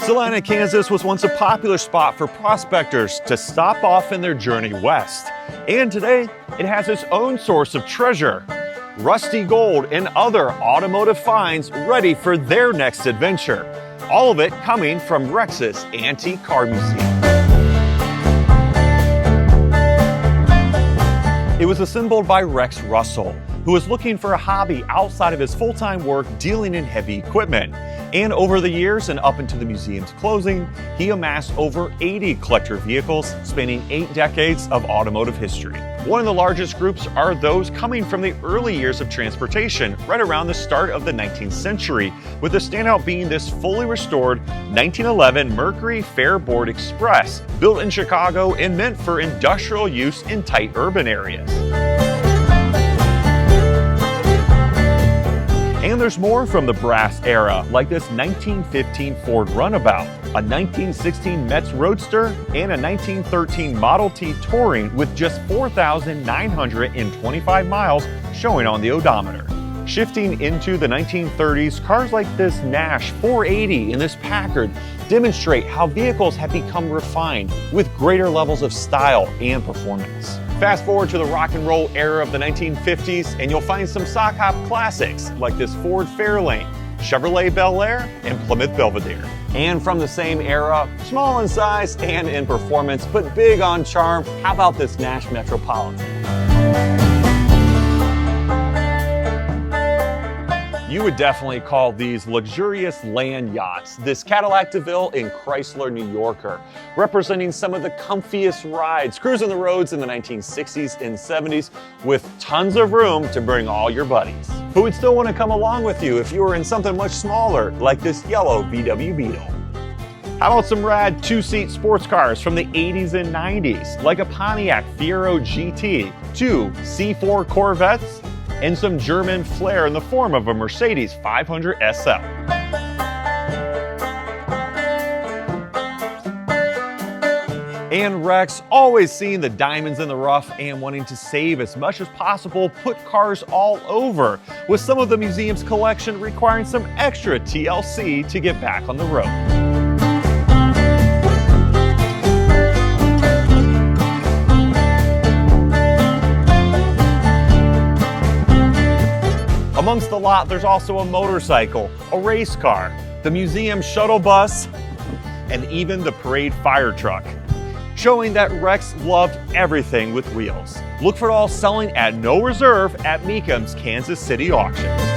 Salina, Kansas was once a popular spot for prospectors to stop off in their journey west. And today, it has its own source of treasure, rusty gold and other automotive finds ready for their next adventure. All of it coming from Rex's Antique Car Museum. It was assembled by Rex Russell, who was looking for a hobby outside of his full-time work dealing in heavy equipment. And over the years and up into the museum's closing, he amassed over 80 collector vehicles spanning 8 decades of automotive history. One of the largest groups are those coming from the early years of transportation, right around the start of the 19th century, with the standout being this fully restored 1911 Mercury Fairboard Express, built in Chicago and meant for industrial use in tight urban areas. And there's more from the brass era, like this 1915 Ford Runabout, a 1916 Metz Roadster, and a 1913 Model T Touring with just 4,925 miles showing on the odometer. Shifting into the 1930s, cars like this Nash 480 and this Packard demonstrate how vehicles have become refined with greater levels of style and performance. Fast forward to the rock and roll era of the 1950s, and you'll find some sock hop classics like this Ford Fairlane, Chevrolet Bel Air, and Plymouth Belvedere. And from the same era, small in size and in performance, but big on charm, how about this Nash Metropolitan? You would definitely call these luxurious land yachts. This Cadillac DeVille and Chrysler New Yorker, representing some of the comfiest rides, cruising the roads in the 1960s and 70s with tons of room to bring all your buddies, who would still want to come along with you if you were in something much smaller, like this yellow VW Beetle. How about some rad 2-seat sports cars from the 80s and 90s, like a Pontiac Fieros GT, 2 C4 Corvettes, and some German flair in the form of a Mercedes 500 SL. And Rex, always seeing the diamonds in the rough and wanting to save as much as possible, put cars all over, with some of the museum's collection requiring some extra TLC to get back on the road. Amongst the lot, there's also a motorcycle, a race car, the museum shuttle bus, and even the parade fire truck, showing that Rex loved everything with wheels. Look for it all selling at no reserve at Mecum's Kansas City auction.